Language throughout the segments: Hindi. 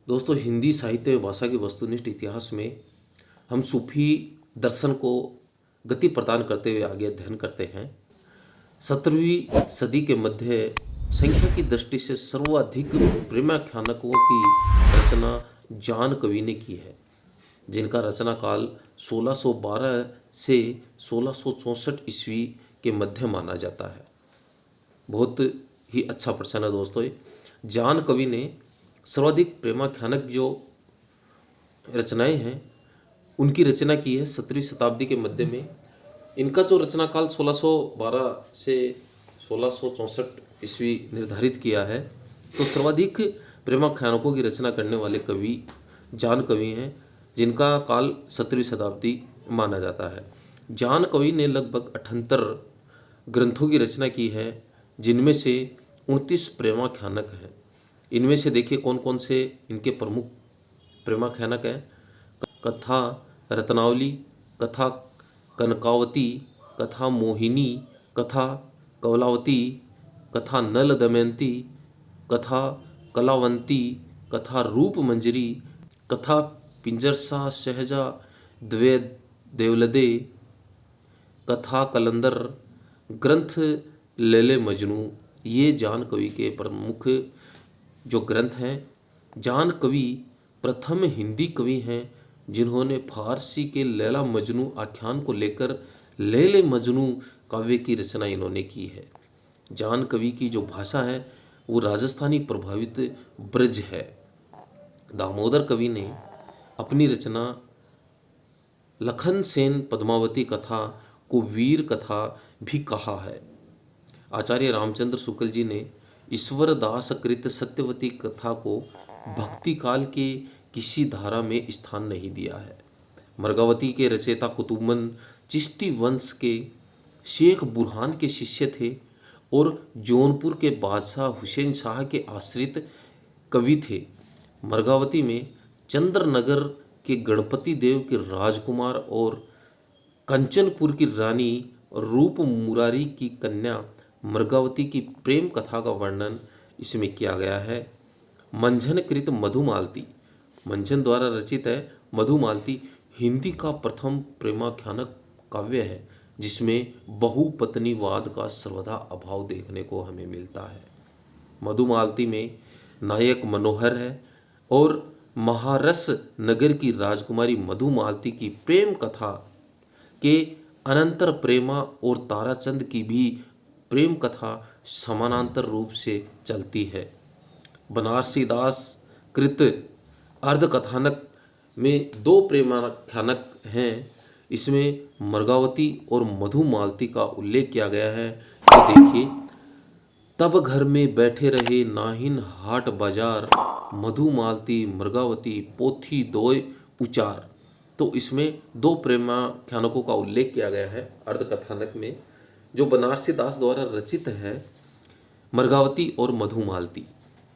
दोस्तों, हिंदी साहित्य व भाषा की वस्तुनिष्ठ इतिहास में हम सूफी दर्शन को गति प्रदान करते हुए आगे अध्ययन करते हैं। 17वीं सदी के मध्य संख्या की दृष्टि से सर्वाधिक प्रेमाख्यानकों की रचना जान कवि ने की है, जिनका रचना काल 1612 से 1664 ईस्वी के मध्य माना जाता है। बहुत ही अच्छा प्रश्न है दोस्तों। जान कवि ने सर्वाधिक प्रेमाख्यानक जो रचनाएं हैं उनकी रचना की है 17वीं शताब्दी के मध्य में। इनका जो रचना काल 1612 से 1664 ईस्वी निर्धारित किया है, तो सर्वाधिक प्रेमाख्यानकों की रचना करने वाले कवि जान कवि हैं, जिनका काल 17वीं शताब्दी माना जाता है। जान कवि ने लगभग 78 ग्रंथों की रचना की है, जिनमें से 29 प्रेमाख्यानक हैं। इनमें से देखिए कौन कौन से इनके प्रमुख प्रेमाख्यानक हैं। कथा रत्नावली, कथा कनकावती, कथा मोहिनी, कथा कवलावती, कथा नल दमयंती, कथा कलावंती, कथा रूप मंजरी, कथा पिंजरसा सहजा द्वे देवलदे, कथा कलंदर, ग्रंथ लैले मजनू। ये जान कवि के प्रमुख जो ग्रंथ हैं। जान कवि प्रथम हिंदी कवि हैं जिन्होंने फारसी के लैला मजनू आख्यान को लेकर लैले मजनू काव्य की रचना इन्होंने की है। जान कवि की जो भाषा है वो राजस्थानी प्रभावित ब्रज है। दामोदर कवि ने अपनी रचना लखन सेन पद्मावती कथा को वीर कथा भी कहा है। आचार्य रामचंद्र शुक्ल जी ने ईश्वर दास कृत सत्यवती कथा को भक्ति काल के किसी धारा में स्थान नहीं दिया है। मरगावती के रचयिता कुतुबन चिश्ती वंश के शेख बुरहान के शिष्य थे और जौनपुर के बादशाह हुसैन शाह के आश्रित कवि थे। मरगावती में चंद्रनगर के गणपति देव के राजकुमार और कंचनपुर की रानी रूप मुरारी की कन्या मृगावती की प्रेम कथा का वर्णन इसमें किया गया है। मंझन कृत मधुमालती, मंझन द्वारा रचित है मधुमालती हिंदी का प्रथम प्रेमाख्यानक काव्य है, जिसमें बहुपत्नीवाद का सर्वदा अभाव देखने को हमें मिलता है। मधुमालती में नायक मनोहर है और महारस नगर की राजकुमारी मधुमालती की प्रेम कथा के अनंतर प्रेमा और ताराचंद की भी प्रेम कथा समानांतर रूप से चलती है। बनारसी दास कृत अर्धकथानक में 2 प्रेमाख्यानक हैं। इसमें मृगावती और मधुमालती का उल्लेख किया गया है। ये देखिए, तब घर में बैठे रहे नाहिन हाट बाजार, मधुमालती मृगावती पोथी दोय उचार। तो इसमें 2 प्रेमाख्यानकों का उल्लेख किया गया है अर्धकथानक में, जो बनारसी दास द्वारा रचित है। मृगावती और मधुमालती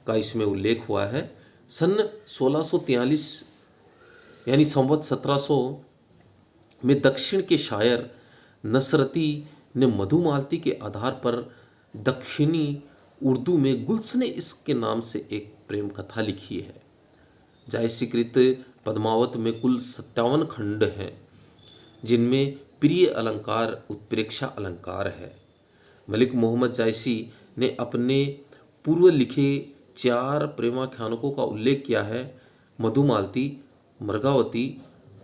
का इसमें उल्लेख हुआ है। सन 1643 यानी संवत 1700 में दक्षिण के शायर नसरती ने मधुमालती के आधार पर दक्षिणी उर्दू में गुलशन इश्क के नाम से एक प्रेम कथा लिखी है। जायसीकृत पद्मावत में कुल 57 खंड हैं, जिनमें प्रिय अलंकार उत्प्रेक्षा अलंकार है। मलिक मोहम्मद जायसी ने अपने पूर्व लिखे 4 प्रेमाख्यानकों का उल्लेख किया है। मधुमालती, मृगावती,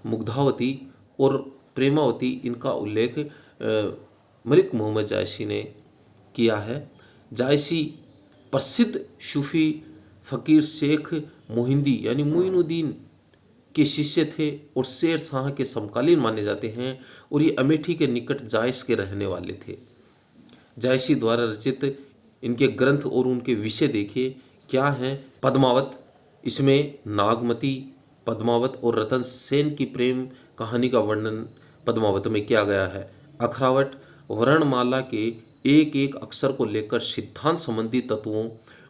मुग्धावती और प्रेमावती, इनका उल्लेख मलिक मोहम्मद जायसी ने किया है। जायसी प्रसिद्ध सूफी फ़कीर शेख मोहिंदी यानी मोइनुद्दीन के शिष्य थे और शेर शाह के समकालीन माने जाते हैं और ये अमेठी के निकट जायस के रहने वाले थे। जायसी द्वारा रचित इनके ग्रंथ और उनके विषय देखिए क्या हैं। पद्मावत, इसमें नागमती, पद्मावत और रतन सेन की प्रेम कहानी का वर्णन पद्मावत में किया गया है। अखरावट वर्णमाला के एक एक अक्षर को लेकर सिद्धांत संबंधी तत्वों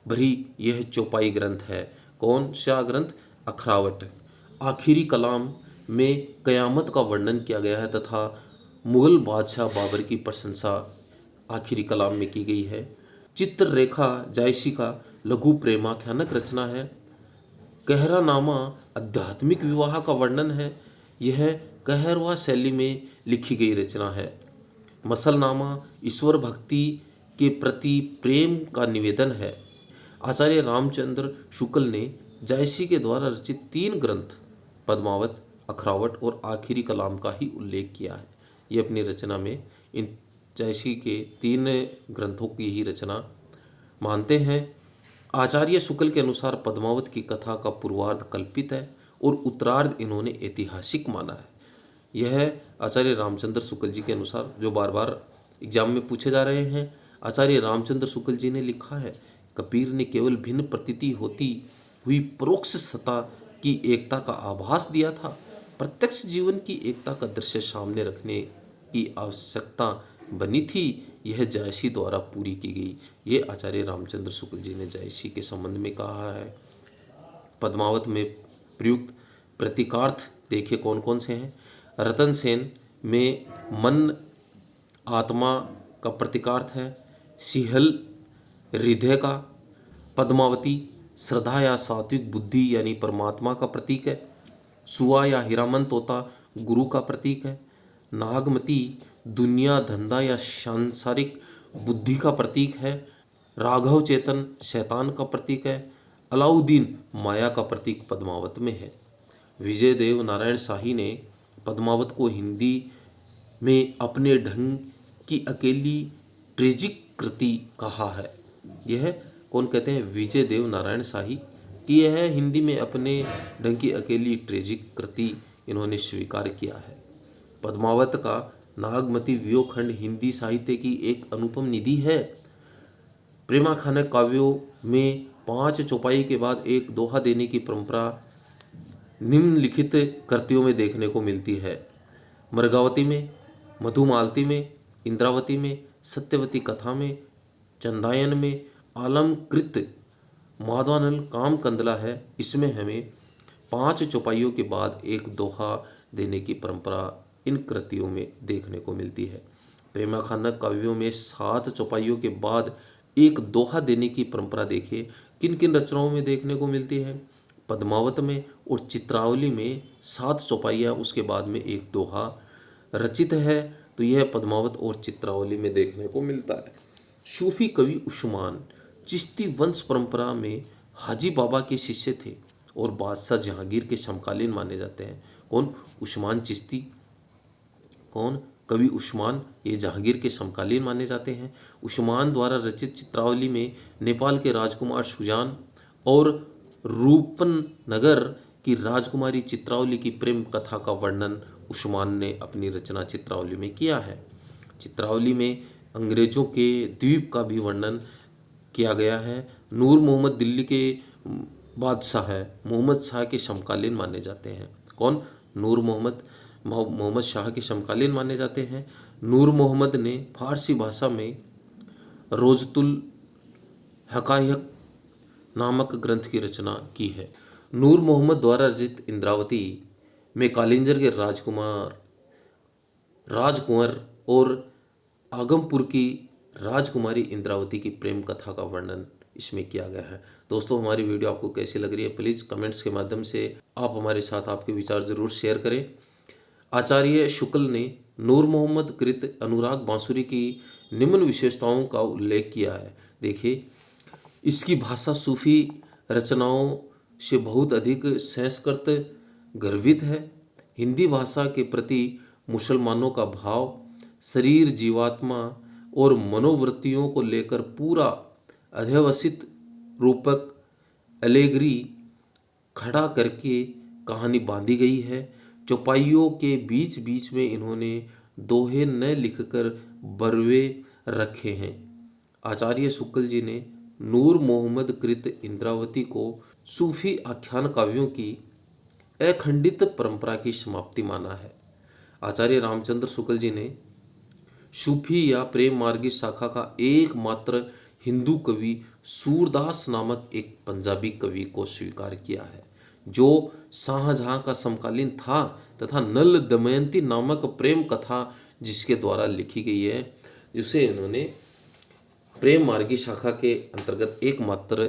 भरी यह चौपाई ग्रंथ है। कौन सा ग्रंथ? अखरावट। आखिरी कलाम में कयामत का वर्णन किया गया है तथा मुगल बादशाह बाबर की प्रशंसा आखिरी कलाम में की गई है। चित्ररेखा जायसी का लघु प्रेमाख्यानक रचना है। कहरानामा आध्यात्मिक विवाह का वर्णन है। यह कहरवा शैली में लिखी गई रचना है। मसलनामा ईश्वर भक्ति के प्रति प्रेम का निवेदन है। आचार्य रामचंद्र शुक्ल ने जायसी के द्वारा रचित 3 ग्रंथ पद्मावत, अखरावट और आखिरी कलाम का ही उल्लेख किया है। ये अपनी रचना में इन जायसी के 3 ग्रंथों की ही रचना मानते हैं। आचार्य शुक्ल के अनुसार पद्मावत की कथा का पूर्वार्ध कल्पित है और उत्तरार्ध इन्होंने ऐतिहासिक माना है। यह आचार्य रामचंद्र शुक्ल जी के अनुसार, जो बार बार एग्जाम में पूछे जा रहे हैं। आचार्य रामचंद्र शुक्ल जी ने लिखा है, कबीर ने केवल भिन्न प्रतीति होती हुई परोक्ष सत्ता की एकता का आभास दिया था। प्रत्यक्ष जीवन की एकता का दृश्य सामने रखने की आवश्यकता बनी थी। यह जायसी द्वारा पूरी की गई। ये आचार्य रामचंद्र शुक्ल जी ने जायसी के संबंध में कहा है। पद्मावत में प्रयुक्त प्रतीकार्थ देखिए कौन कौन से हैं। रतन सेन में मन आत्मा का प्रतीकार्थ है। सिहल हृदय का। पद्मावती श्रद्धा या सात्विक बुद्धि यानी परमात्मा का प्रतीक है। सुआ या हीरामन तोता गुरु का प्रतीक है। नागमती दुनिया धंधा या सांसारिक बुद्धि का प्रतीक है। राघव चेतन शैतान का प्रतीक है। अलाउद्दीन माया का प्रतीक पद्मावत में है। विजय देव नारायण शाही ने पद्मावत को हिंदी में अपने ढंग की अकेली ट्रेजिक कृति कहा है। यह कौन कहते हैं? विजय देव नारायण शाही कि यह हिंदी में अपने ढंग की अकेली ट्रेजिक कृति इन्होंने स्वीकार किया है। पद्मावत का नागमती व्योखंड हिंदी साहित्य की एक अनुपम निधि है। प्रेमाखान काव्यों में 5 चौपाई के बाद एक दोहा देने की परंपरा निम्नलिखित कृतियों में देखने को मिलती है। मृगावती में, मधुमालती में, इंद्रावती में, सत्यवती कथा में, चंदायन में, आलमकृत माधवानल काम कंदला है। इसमें हमें 5 चौपाइयों के बाद एक दोहा देने की परंपरा इन कृतियों में देखने को मिलती है। प्रेमाखान काव्यों में 7 चौपाइयों के बाद एक दोहा देने की परंपरा देखिए किन किन रचनाओं में देखने को मिलती है। पद्मावत में और चित्रावली में 7 चौपाइयाँ, उसके बाद में एक दोहा रचित है। तो यह पद्मावत और चित्रावली में देखने को मिलता है। सूफी कवि उस्मान चिश्ती वंश परंपरा में हाजी बाबा के शिष्य थे और बादशाह जहांगीर के समकालीन माने जाते हैं। कौन? उस्मान चिश्ती। कौन? कवि उस्मान, ये जहांगीर के समकालीन माने जाते हैं। उस्मान द्वारा रचित चित्रावली में नेपाल के राजकुमार सुजान और रूपनगर की राजकुमारी चित्रावली की प्रेम कथा का वर्णन उस्मान ने अपनी रचना चित्रावली में किया है। चित्रावली में अंग्रेजों के द्वीप का भी वर्णन किया गया है। नूर मोहम्मद दिल्ली के बादशाह है, मोहम्मद शाह के समकालीन माने जाते हैं। कौन? नूर मोहम्मद शाह के समकालीन माने जाते हैं। नूर मोहम्मद ने फारसी भाषा में रोजतुल हकायक नामक ग्रंथ की रचना की है। नूर मोहम्मद द्वारा रचित इंद्रावती में कालिंजर के राजकुंवर और आगमपुर की राजकुमारी इंद्रावती की प्रेम कथा का वर्णन इसमें किया गया है। दोस्तों, हमारी वीडियो आपको कैसी लग रही है? प्लीज़ कमेंट्स के माध्यम से आप हमारे साथ आपके विचार जरूर शेयर करें। आचार्य शुक्ल ने नूर मोहम्मद कृत अनुराग बांसुरी की निम्न विशेषताओं का उल्लेख किया है। देखिए, इसकी भाषा सूफी रचनाओं से बहुत अधिक संस्कृत गर्वित है। हिंदी भाषा के प्रति मुसलमानों का भाव शरीर, जीवात्मा और मनोवृत्तियों को लेकर पूरा अध्यवसित रूपक एलेगरी खड़ा करके कहानी बांधी गई है। चौपाइयों के बीच बीच में इन्होंने दोहे न लिखकर बरवे रखे हैं। आचार्य शुक्ल जी ने नूर मोहम्मद कृत इंद्रावती को सूफी आख्यान काव्यों की अखंडित परंपरा की समाप्ति माना है। आचार्य रामचंद्र शुक्ल जी ने सूफी या प्रेम मार्गी शाखा का एकमात्र हिंदू कवि सूरदास नामक एक पंजाबी कवि को स्वीकार किया है, जो शाहजहां का समकालीन था तथा नल दमयंती नामक प्रेम कथा जिसके द्वारा लिखी गई है, जिसे इन्होंने प्रेम मार्गी शाखा के अंतर्गत एकमात्र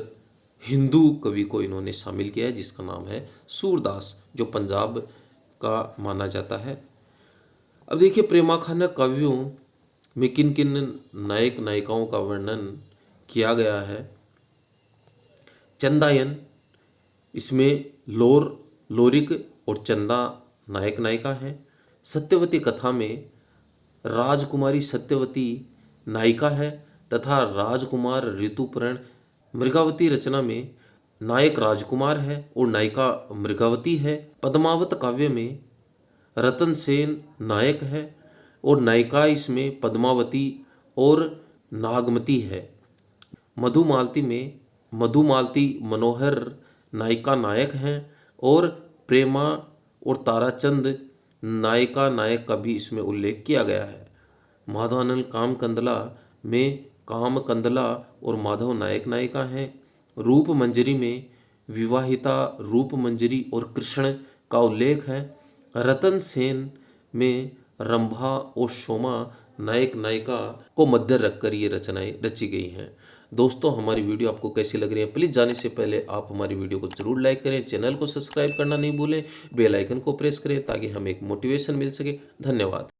हिंदू कवि को इन्होंने शामिल किया है जिसका नाम है सूरदास, जो पंजाब का माना जाता है। अब देखिए प्रेमाखाना काव्यों में किन किन नायक नायिकाओं का वर्णन किया गया है। चंदायन, इसमें लोरिक और चंदा नायक नायिका हैं। सत्यवती कथा में राजकुमारी सत्यवती नायिका है तथा राजकुमार ऋतुपर्ण। मृगावती रचना में नायक राजकुमार है और नायिका मृगावती है। पद्मावत काव्य में रतन सेन नायक है और नायिका इसमें पद्मावती और नागमती है। मधुमालती में मधुमालती मनोहर नायिका नायक हैं और प्रेमा और ताराचंद नायिका नायक का भी इसमें उल्लेख किया गया है। माधवानंद कामकंदला में कामकंदला और माधव नायक नायिका हैं। रूप मंजरी में विवाहिता रूप मंजरी और कृष्ण का उल्लेख है। रतन सेन में रंभा और शोमा नायक नायिका को मध्य रखकर ये रचनाएं रची गई हैं। दोस्तों, हमारी वीडियो आपको कैसी लग रही है, प्लीज़ जाने से पहले आप हमारी वीडियो को जरूर लाइक करें, चैनल को सब्सक्राइब करना नहीं भूलें, बेल आइकन को प्रेस करें ताकि हमें एक मोटिवेशन मिल सके। धन्यवाद।